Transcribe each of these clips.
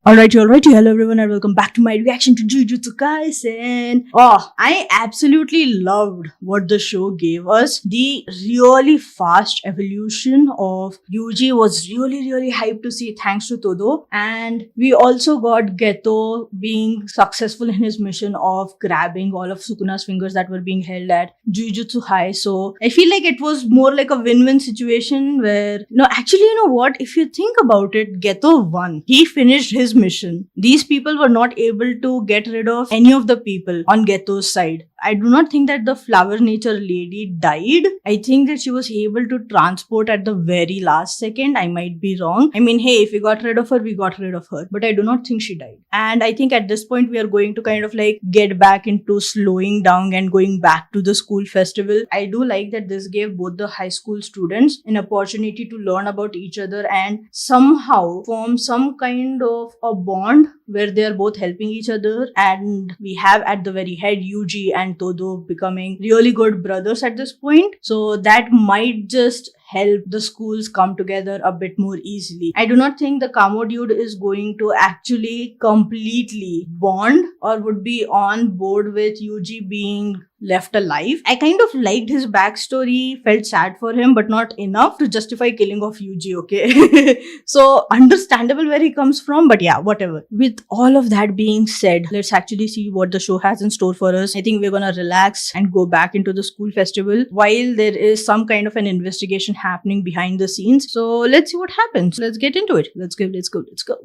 Alrighty. Hello everyone and welcome back to my reaction to Jujutsu Kaisen. Oh, I absolutely loved what the show gave us. The really fast evolution of Yuji was really hyped to see thanks to Todo. And we also got Geto being successful in his mission of grabbing all of Sukuna's fingers that were being held at Jujutsu High. So I feel like it was more like a win-win situation where, actually, you know what? If you think about it, Geto won. He finished his mission. These people were not able to get rid of any of the people on Geto's side. I do not think that the flower nature lady died. I think that she was able to transport at the very last second. I might be wrong. I mean, hey, if we got rid of her, we got rid of her. But I do not think she died. And I think at this point, we are going to kind of like get back into slowing down and going back to the school festival. I do like that this gave both the high school students an opportunity to learn about each other and somehow form some kind of a bond where they are both helping each other. And we have at the very head Yuji and Todo becoming really good brothers at this point. So that might just help the schools come together a bit more easily. I do not think the Kamo dude is going to actually completely bond or would be on board with Yuji being left alive. I kind of liked his backstory, felt sad for him, but not enough to justify killing of Yuji, okay? So understandable where he comes from, but yeah, whatever. With all of that being said, let's actually see what the show has in store for us. I think we're gonna relax and go back into the school festival while there is some kind of an investigation happening behind the scenes. So let's see what happens. Let's get into it. Let's go.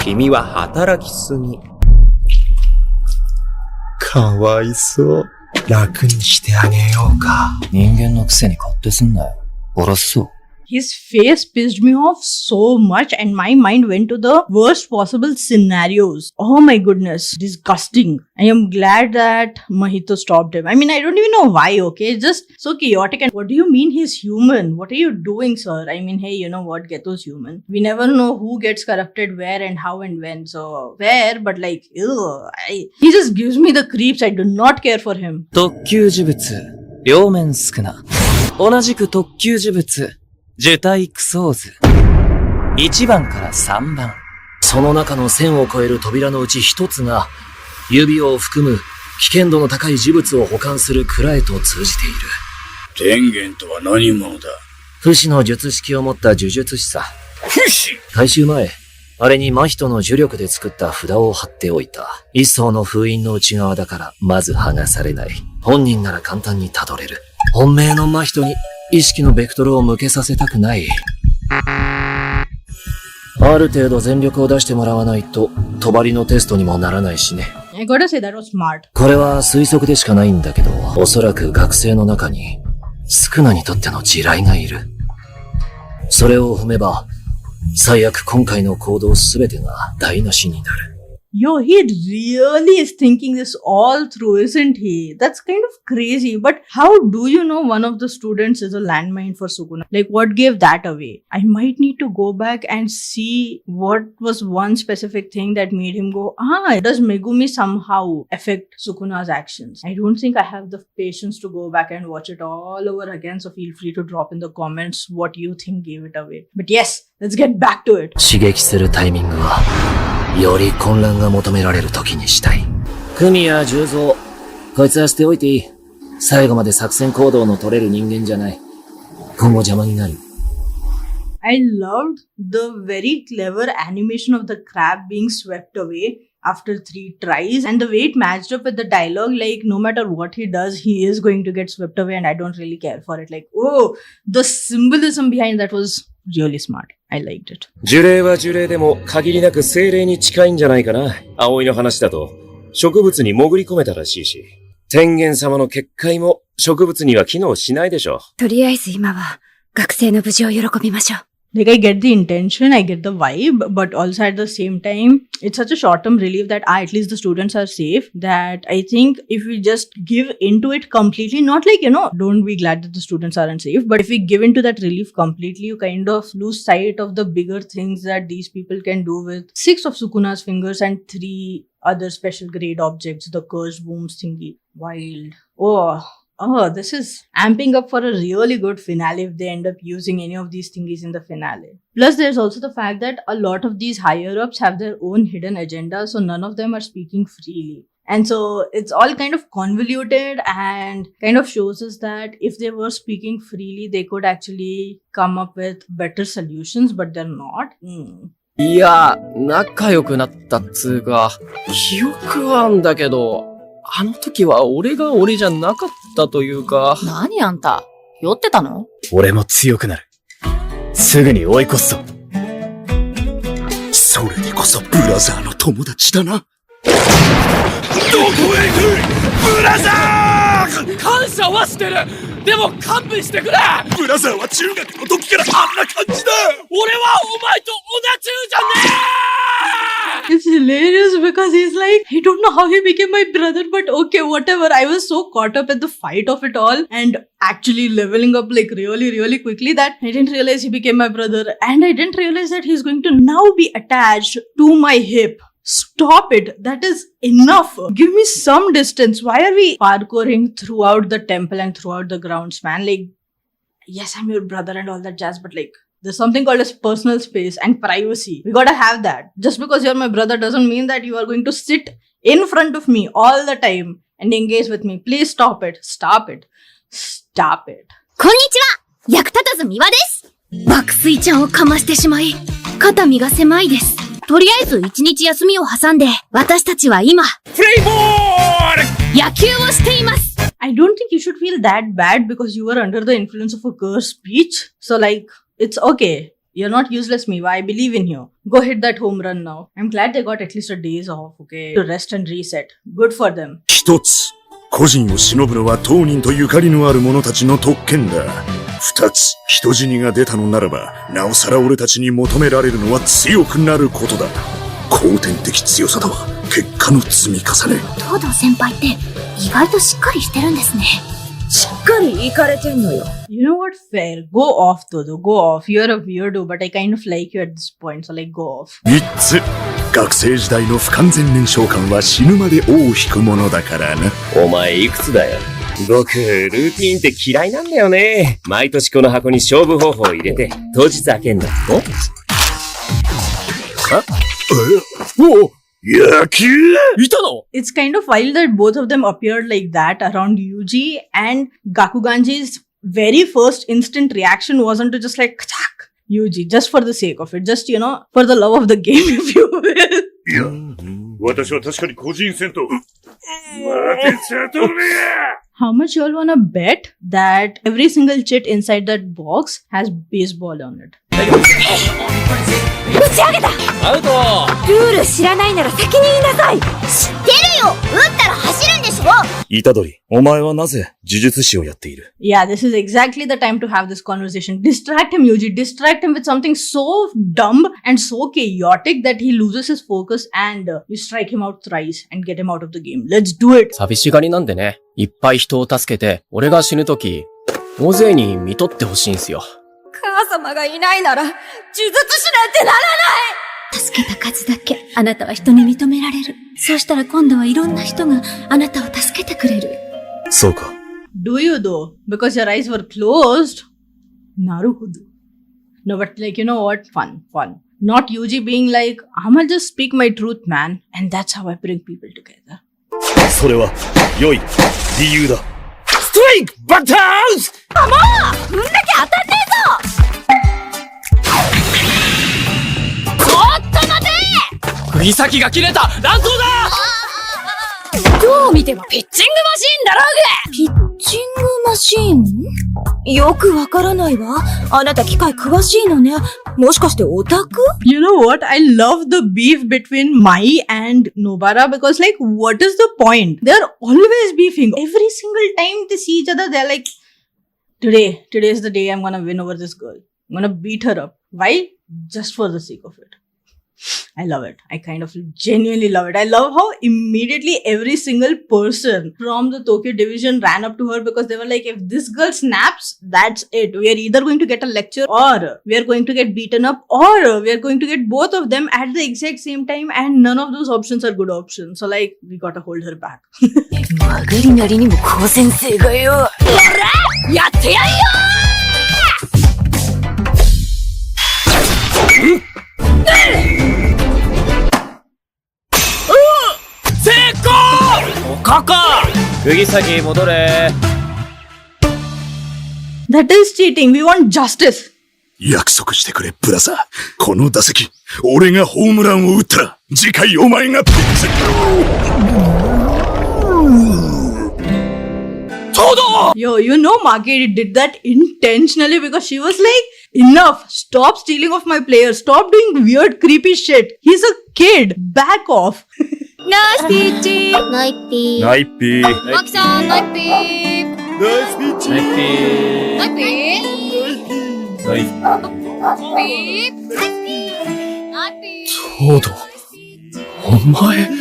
君は働きすぎ。かわいそう。楽にしてあげようか。人間のくせに勝手すんなよ。殺すぞ。 His face pissed me off so much and my mind went to the worst possible scenarios. Oh my goodness. Disgusting. I am glad that Mahito stopped him. I mean, I don't even know why, okay? It's just so chaotic. And what do you mean he's human? What are you doing, sir? I mean, hey, you know what? Geto's human. We never know who gets corrupted where and how and when. So, where? But like, ew. He just gives me the creeps. I do not care for him. 特級呪物、両面少な。同じく特級呪物。受体クソーズ。1番から3番。その中の1000を超える扉のうち1つが、指を含む危険度の高い呪物を保管する蔵へと通じている。天元とは何者だ？不死の術式を持った呪術師さ。不死？回収前、あれに真人の呪力で作った札を貼っておいた。一層の封印の内側だから、まず剥がされない。本人なら簡単に辿れる。本命の真人に、意識のベクトルを向けさせたくない。ある程度全力を出してもらわないと、帳のテストにもならないしね。I gotta say that was smart. これは推測でしかないんだけど、おそらく学生の中に、スクナにとっての地雷がいる。それを踏めば、最悪今回の行動すべてが台無しになる。Yo, he really is thinking this all through, isn't he? That's kind of crazy. But how do you know one of the students is a landmine for Sukuna? Like, what gave that away? I might need to go back and see what was one specific thing that made him go, does Megumi somehow affect Sukuna's actions? I don't think I have the patience to go back and watch it all over again. So feel free to drop in the comments what you think gave it away. But yes, let's get back to it. 刺激するタイミングは、より混乱が求められる時にしたい。組や重蔵、こいつは捨ておいていい。最後まで作戦行動の取れる人間じゃない。今後邪魔になる。I loved the very clever animation of the crab being swept away after 3 tries and the way it matched up with the dialogue, like no matter what he does, he is going to get swept away and I don't really care for it. Like, oh, the symbolism behind that was really smart. I liked it. 呪霊は呪霊でも限りなく精霊に近いんじゃないかな。葵の話だと植物に潜り込めたらしいし。天元様の結界も植物には機能しないでしょ。とりあえず今は学生の無事を喜びましょう。Like, I get the intention, I get the vibe, but also at the same time, it's such a short-term relief that at least the students are safe, that I think if we just give into it completely, not like, don't be glad that the students aren't safe, but if we give into that relief completely, you kind of lose sight of the bigger things that these people can do with 6 of Sukuna's fingers and 3 other special grade objects, the cursed wombs thingy. Wild. Oh, Oh, this is amping up for a really good finale if they end up using any of these thingies in the finale. Plus, there's also the fact that a lot of these higher ups have their own hidden agenda, so none of them are speaking freely. And so it's all kind of convoluted and kind of shows us that if they were speaking freely, they could actually come up with better solutions, but they're not. いや、仲良くなったっつうか、記憶はあんだけど、あの時は俺が俺じゃなかったというか。何あんた酔ってたの？俺も強くなる。すぐに追い越すぞ。それにこそブラザーの友達だな。どこへ行くブラザー！感謝はしてる！でも勘弁してくれ！ブラザーは中学の時からあんな感じだ！俺はお前と同じじゃねえ！ It's hilarious because he's like, I don't know how he became my brother, but okay, whatever. I was so caught up in the fight of it all and actually leveling up like really, really quickly that I didn't realize he became my brother. And I didn't realize that he's going to now be attached to my hip. Stop it. That is enough. Give me some distance. Why are we parkouring throughout the temple and throughout the grounds, man? Like, yes, I'm your brother and all that jazz, but like, there's something called as personal space and privacy. We gotta have that. Just because you're my brother doesn't mean that you are going to sit in front of me all the time and engage with me. Please stop it. Stop it. Stop it. こんにちは役立たず三輪です。爆睡ちゃんをかましてしまい、肩身が狭いです。とりあえず一日休みを挟んで、私たちは今、プレイボール！野球をしています。I don't think you should feel that bad because you were under the influence of a cursed speech. So like, it's okay. You're not useless, Miwa. I believe in you. Go hit that home run now. I'm glad they got at least a days off, okay? To rest and reset. Good for them. 一つ、個人を忍ぶのは当人とゆかりのある者たちの特権だ。二つ、人死にが出たのならば、なおさら俺たちに求められるのは強くなることだ。後天的強さとは、結果の積み重ね。東堂先輩って意外としっかりしてるんですね。しっかりイカれてんのよ。You know what? Fair. Go off, Todo. Go off. You're a weirdo, but I kind of like you at this point, so like, go off. 三つ、学生時代の不完全燃焼感は死ぬまで尾を引くものだからな。お前いくつだよ。僕、ルーティーンって嫌いなんだよね。毎年この箱に勝負方法を入れて、当日開けんだ。お野球いたの？ It's kind of wild that both of them appeared like that around Yuji, and Gakuganji's very first instant reaction wasn't to just like, Kachak! Yuji, just for the sake of it. Just, you know, for the love of the game, if you will. いや、私は確かに個人戦と、待てちゃとめや How much y'all wanna bet that every single chit inside that box has baseball on it? 打ち上げた。アウト！ルール知らないなら先に言いなさい。知ってるよ。打ったら走るんでしょ。虎杖、お前はなぜ呪術師をやっている？ Yeah, this is exactly the time to have this conversation. Distract him, Yuji. Distract him with something so dumb and so chaotic that he loses his focus and you strike him out thrice and get him out of the game. Let's do it. 寂しがりなんでね、いっぱい人を助けて、俺が死ぬとき、大勢に見とってほしいんすよ。母様がいないなら、呪術師なんてならない。助けた数だけあなたは人に認められる。そうしたら今度はいろんな人があなたを助けてくれる。そうか。Do you though? Because your eyes were closed? Naruhodo. No, but like, you know what? Fun. Not Yuji being like, I'ma just speak my truth, man. And that's how I bring people together. それは、良い理由だ。ストライクバッターズ！踏んだけ当たんねえぞ。おっと待て。釘先が切れた！乱闘だ！どう見てもピッチングマシーンだろうが。ピッチングマシーン？よくわからないわ。あなた機械詳しいのね。もしかしてオタク？ You know what? I love the beef between Mai and Nobara because like, what is the point? They're always beefing. Every single time they see each other, they're like, today is the day I'm gonna win over this girl. I'm gonna beat her up. Why? Just for the sake of it. I love it. I kind of genuinely love it. I love how immediately every single person from the Tokyo division ran up to her because they were like, if this girl snaps, that's it. We are either going to get a lecture or we are going to get beaten up or we are going to get both of them at the exact same time, and none of those options are good options. So like, we gotta hold her back. 曲がりなりにも高先生がよ。ほらやってやんよ成功！おかか！釘先戻れ。That is cheating. We want justice. 約束してくれ、ブラザー。この打席、俺がホームランを打ったら、次回お前がピッチ。Yo, you know Maki did that intentionally because she was like, enough, stop stealing off my players, stop doing weird creepy shit. He's a kid, back off. ナイスピッチナイピーナイピー。マキさんナイピーナイスピッチ。ナイピー。ナイピーナイピー東堂、お前、む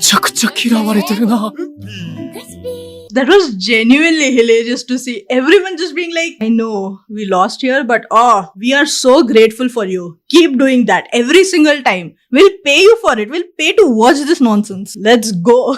ちゃくちゃ嫌われてるな。That was genuinely hilarious to see. Everyone just being like, I know we lost here, but oh, we are so grateful for you. Keep doing that every single time. We'll pay you for it. We'll pay to watch this nonsense. Let's go.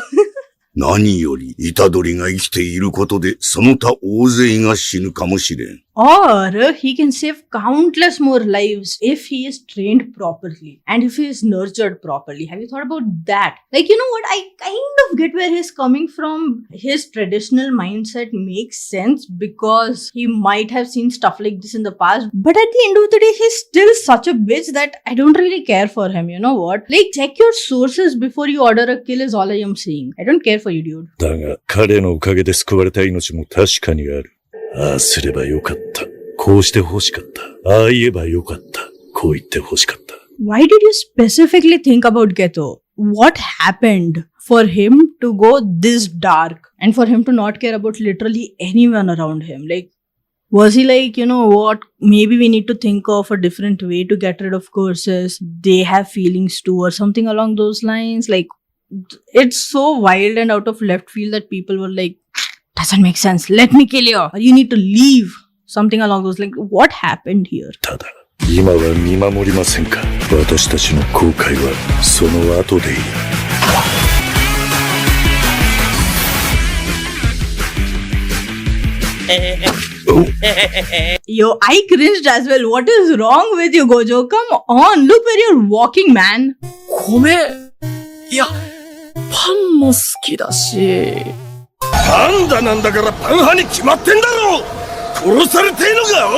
何より、虎杖が生きていることで、その他大勢が死ぬかもしれん。Or he can save countless more lives if he is trained properly and if he is nurtured properly. Have you thought about that? Like, you know what? I kind of get where he's coming from. His traditional mindset makes sense because he might have seen stuff like this in the past. But at the end of the day, he's still such a bitch that I don't really care for him. You know what? Like, check your sources before you order a kill is all I am saying. I don't care for you, dude. だが、彼のおかげで救われた命も確かにある。ああすればよかった。こうして欲しかった。ああ言えばよかった。こう言って欲しかった。Why did you specifically think about Geto? What happened for him to go this dark and for him to not care about literally anyone around him? Like, was he like, you know what, maybe we need to think of a different way to get rid of curses. They have feelings too or something along those lines. Like, it's so wild and out of left field that people were like, doesn't make sense. Let me kill you. Or you need to leave. Something along those lines. What happened here? ただ、今は見守りませんか。私たちの後悔はその後でいい。Yo, I cringed as well. What is wrong with you, Gojo? Come on, look where you're walking, man. 米、いや、パンも好きだし。パンダなんだからパン派に決まってんだろ。殺されてえのか、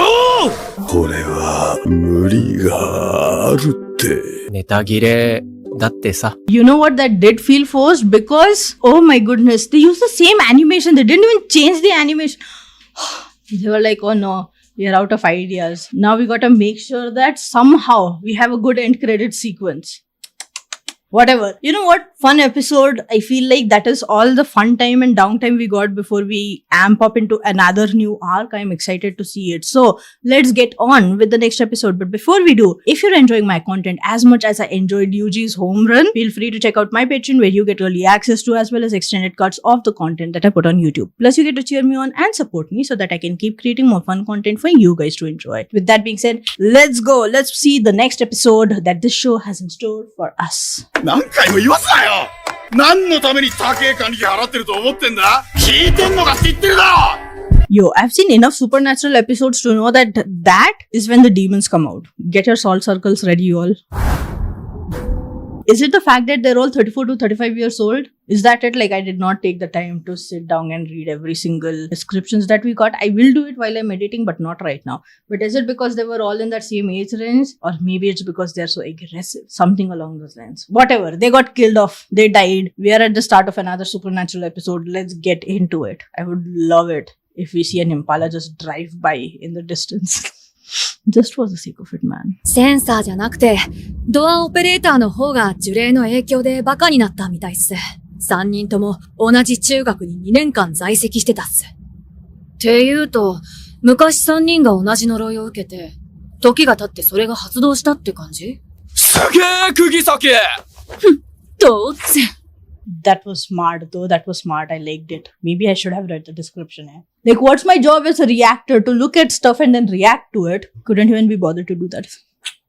おう。これは無理があるって。ネタ切れだってさ。You know what that did feel forced? Because, oh my goodness, they used the same animation. They didn't even change the animation. They were like, oh no, we are out of ideas. Now we gotta make sure that somehow we have a good end credit sequence. Whatever. You know what? Fun episode. I feel like that is all the fun time and downtime we got before we amp up into another new arc. I'm excited to see it. So let's get on with the next episode. But before we do, if you're enjoying my content as much as I enjoyed Yuji's home run, feel free to check out my Patreon where you get early access to as well as extended cuts of the content that I put on YouTube. Plus you get to cheer me on and support me so that I can keep creating more fun content for you guys to enjoy. With that being said, let's go. Let's see the next episode that this show has in store for us. 何回も言わすなよ。何のために高え管理費払ってると思ってんだ。聞いてんのかって言ってるだろ。 Yo, I've seen enough supernatural episodes to know that that is when the demons come out. Get your salt circles ready, you all. Is it the fact that they're all 34 to 35 years old? Is that it? Like, I did not take the time to sit down and read every single descriptions that we got. I will do it while I'm editing, but not right now. But is it because they were all in that same age range? Or maybe it's because they're so aggressive. Something along those lines. Whatever. They got killed off. They died. We are at the start of another supernatural episode. Let's get into it. I would love it if we see an Impala just drive by in the distance. Just for the sake of it, man. センサーじゃなくて、ドアオペレーターの方が呪霊の影響でバカになったみたいっす。3人とも同じ中学に2年間在籍してたっす。って言うと、昔3人が同じ呪いを受けて、時が経ってそれが発動したって感じ？すげえ釘先。当然。 That was smart though. That was smart. I liked it. Maybe I should have read the description. Like, what's my job as a reactor? To look at stuff and then react to it. Couldn't even be bothered to do that.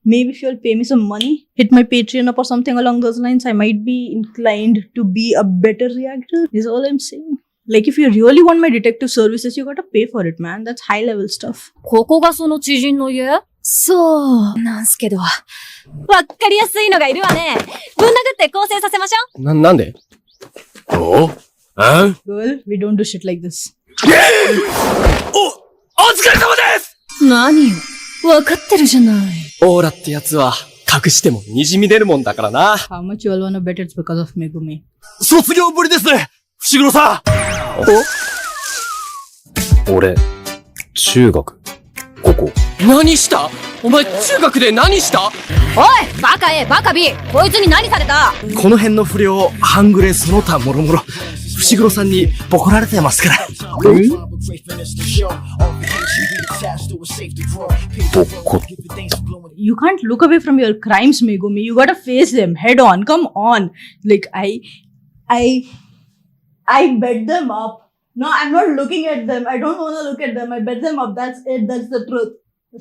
Maybe if you'll pay me some money, hit my Patreon up or something along those lines, I might be inclined to be a better reactor, is all I'm saying. Like, if you really want my detective services, you gotta pay for it, man. That's high level stuff. ここがその知人の家？そうなんすけど。わっかりやすいのがいるわね。ぶん殴って更生させましょう。なんで？おあ Girl, we don't do shit like this. お疲れ様です。何よ。わかってるじゃない。オーラってやつは隠しても滲み出るもんだからな。How much you all wanna bet it's because of Megumi? 卒業ぶりですね、伏黒さん。俺、中学、ここ。何した？お前中学で何した？おいバカ A バカ B こいつに何された？この辺の不良、半グレその他もろもろ、伏黒さんにボコられてますから。ボコ。You can't look away from your crimes, Megumi. You gotta face them head on. Come on. Like, I bet them up. No, I'm not looking at them. I don't wanna look at them. I bet them up. That's it. That's the truth.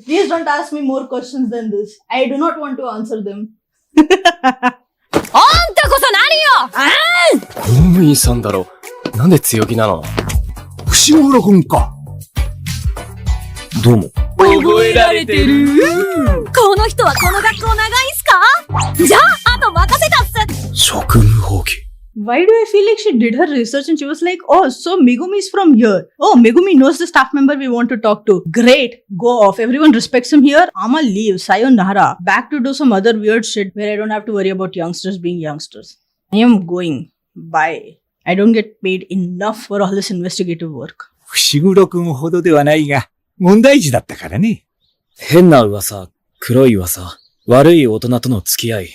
Please don't ask me more questions than this. I do not want to answer them. あんたこそ何よ！公務員さんだろ。なんで強気なの？伏黒くんか。どうも。覚えられてる。この人はこの学校長いんすか？じゃあ、あと任せたっす。職務放棄。Why do I feel like she did her research and she was like, oh, so Megumi is from here. Oh, Megumi knows the staff member we want to talk to. Great. Go off. Everyone respects him here. I'ma leave. Sayonara. Back to do some other weird shit where I don't have to worry about youngsters being youngsters. I am going. Bye. I don't get paid enough for all this investigative work. 伏黒くんほどではないが、問題児だったからね。変な噂、黒い噂、悪い大人との付き合い。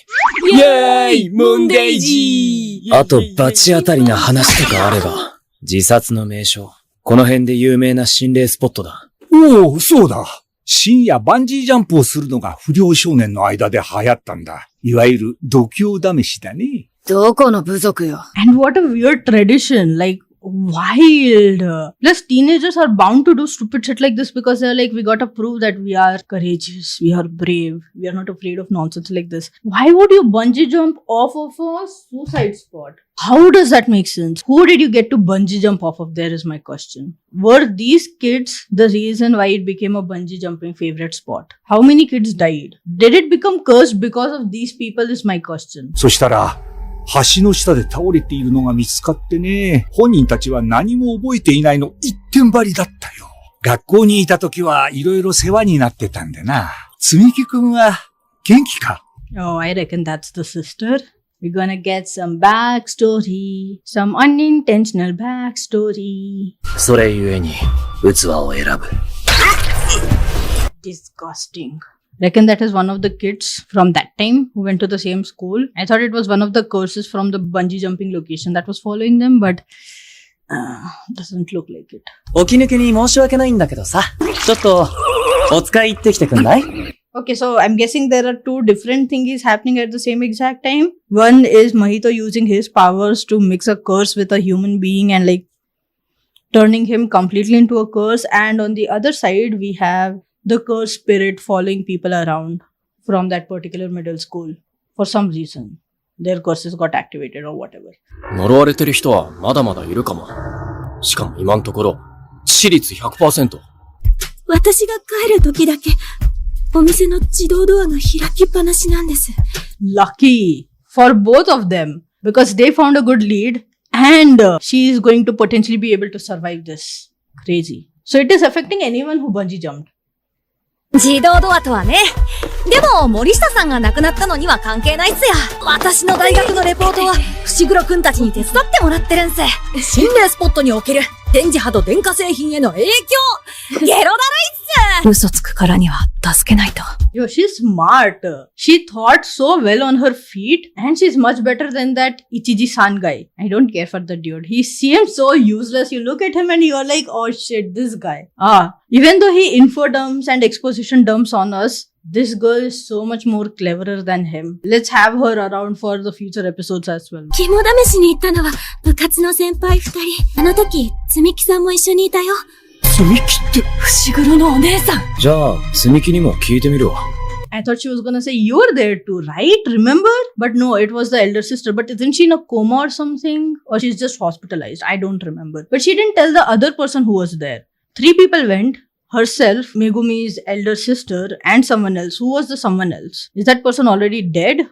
イェーイ問題児。あと、罰当たりな話とかあれば、自殺の名所。この辺で有名な心霊スポットだ。おお、そうだ。深夜バンジージャンプをするのが不良少年の間で流行ったんだ。いわゆる度胸試しだね。どこの部族よ。And what a weird tradition. Like, wild. Plus, teenagers are bound to do stupid shit like this because they're like, we gotta prove that we are courageous, we are brave, we are not afraid of nonsense like this. Why would you bungee jump off of a suicide spot? How does that make sense? Who did you get to bungee jump off of? There is my question. Were these kids the reason why it became a bungee jumping favorite spot? How many kids died? Did it become cursed because of these people is my question. そしたら、橋の下で倒れているのが見つかってね、本人たちは何も覚えていないの一点張りだったよ。学校にいた時はいろいろ世話になってたんでな。つみきくんは元気か？ Oh, I reckon that's the sister. We're gonna get some backstory. Some unintentional backstory. それゆえに、器を選ぶ。Disgusting. Reckon that is one of the kids from that time who went to the same school. I thought it was one of the curses from the bungee jumping location that was following them, but doesn't look like it. 起き抜けに申し訳ないんだけどさ、ちょっと、お使い行ってきてくんない？ Okay, so I'm guessing there are two different things happening at the same exact time. One is Mahito using his powers to mix a curse with a human being and like turning him completely into a curse. And on the other side, we have the curse spirit following people around from that particular middle school. For some reason, their curses got activated or whatever. 呪われてる人はまだまだいるかも。しかも今のところ、致死率 100%。私が帰る時だけ、お店の自動ドアが開きっぱなしなんです。Lucky for both of them because they found a good lead and she is going to potentially be able to survive this. Crazy. So it is affecting anyone who bungee jumped. 自動ドアとはね。でも、森下さんが亡くなったのには関係ないっすよ。私の大学のレポートは、伏黒くんたちに手伝ってもらってるんす。心霊スポットにおける電磁波と電化製品への影響。ゲロだるいっす。嘘つくからには助けないと。Yo, she's smart. She thought so well on her feet and she's much better than that Ichiji-san guy. I don't care for the dude. He seems so useless. You look at him and you're like, oh shit, this guy. Even though he info dumps and exposition dumps on us, this girl is so much more cleverer than him. Let's have her around for the future episodes as well. 肝試しに行ったのは部活の先輩2人。あの時、つみきさんも一緒にいたよ。積み木って。伏黒のお姉さん。じゃあ、積み木にも聞いてみるわ。I thought she was gonna say, you're there too, right? Remember? But no, it was the elder sister. But isn't she in a coma or something? Or she's just hospitalized? I don't remember. But she didn't tell the other person who was there. 3 people went. Herself, Megumi's elder sister, and someone else. Who was the someone else? Is that person already dead?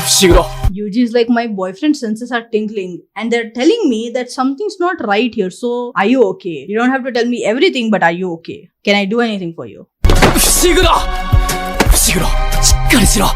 伏黒。 Yuji is like, my boyfriend's senses are tingling and they're telling me that something's not right here. So, are you okay? You don't have to tell me everything, but are you okay? Can I do anything for you? 伏黒。伏黒、しっかりしろ。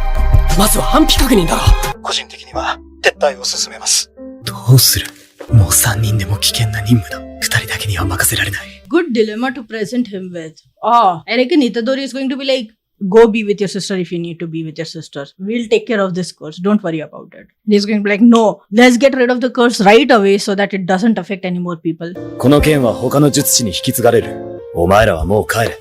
まずは安否確認だろ。個人的には撤退を進めます。どうする？もう3人でも危険な任務だ。2人だけには任せられない。Good dilemma to present him with. Oh, I reckon Itadori is going to be like, go be with your sister if you need to be with your sister. We'll take care of this curse. Don't worry about it. He's going to be like, no, let's get rid of the curse right away so that it doesn't affect any more people. この剣は他の術師に引き継がれる。お前らはもう帰れ。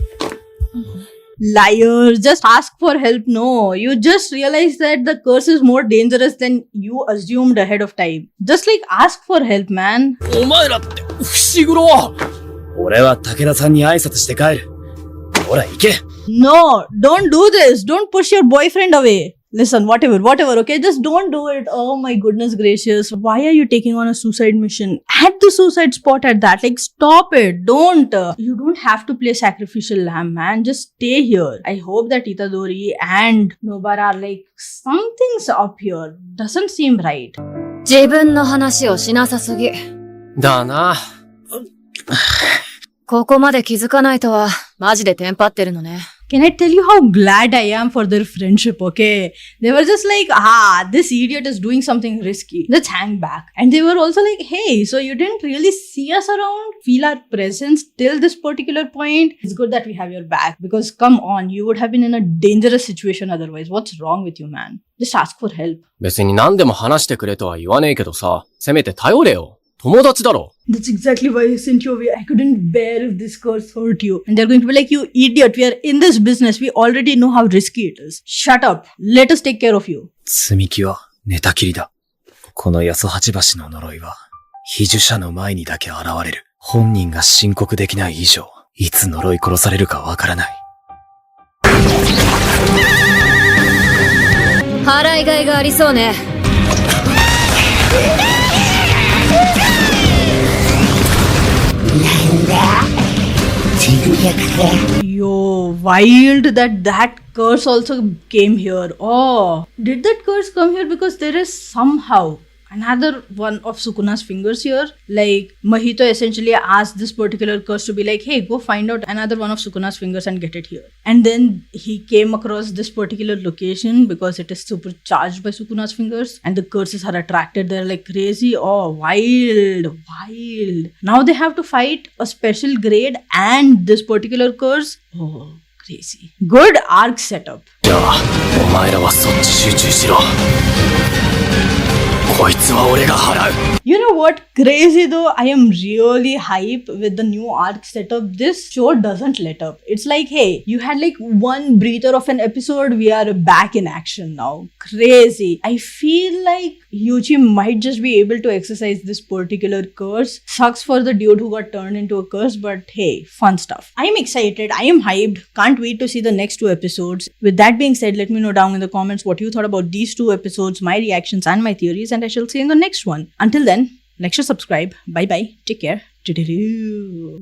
Liars, just ask for help. No, you just realize that the curse is more dangerous than you assumed ahead of time. Just like ask for help, man. お前らって伏黒。俺は武田さんに挨拶して帰る。ほら行け。No, don't do this. Don't push your boyfriend away. Listen, whatever, okay? Just don't do it. Oh my goodness gracious. Why are you taking on a suicide mission at the suicide spot at that? Like, stop it. Don't. You don't have to play sacrificial lamb, man. Just stay here. I hope that Itadori and Nobara are like, something's up here. Doesn't seem right. 自分の話をしなさすぎ。だな。ここまで気づかないとは、マジでテンパってるのね。Can I tell you how glad I am for their friendship, okay? They were just like, this idiot is doing something risky. Let's hang back. And they were also like, hey, so you didn't really see us around, feel our presence till this particular point? It's good that we have your back because come on, you would have been in a dangerous situation otherwise. What's wrong with you, man? Just ask for help. 別に何でも話してくれとは言わねえけどさ、せめて頼れよ。友達だろ。That's exactly why I sent you away. I couldn't bear if this curse hurt you. And they're going to be like, you idiot, we are in this business. We already know how risky it is. Shut up. Let us take care of you. 積み木は寝たきりだ。この八十八橋の呪いは、被呪者の前にだけ現れる。本人が申告できない以上、いつ呪い殺されるかわからない。払いがいがありそうね。Yo, wild that curse also came here. Oh, did that curse come here because there is somehow another one of Sukuna's fingers here? Like, Mahito essentially asked this particular curse to be like, hey, go find out another one of Sukuna's fingers and get it here. And then he came across this particular location because it is supercharged by Sukuna's fingers and the curses are attracted there like crazy. Oh, wild. Now they have to fight a special grade and this particular curse. Oh, crazy. Good arc setup. じゃあ、お前らはそっち集中しろ。こいつは俺が払う。You know what? Crazy though, I am really hype with the new arc setup. This show doesn't let up. It's like, hey, you had like one breather of an episode. We are back in action now. Crazy. I feel like Yuji might just be able to exercise this particular curse. Sucks for the dude who got turned into a curse, but hey, fun stuff. I am excited. I am hyped. Can't wait to see the next 2 episodes. With that being said, let me know down in the comments what you thought about these 2 episodes, my reactions and my theories, and I shall see you in the next one. Until then, like, share, subscribe. Bye bye. Take care. Doo-doo-doo.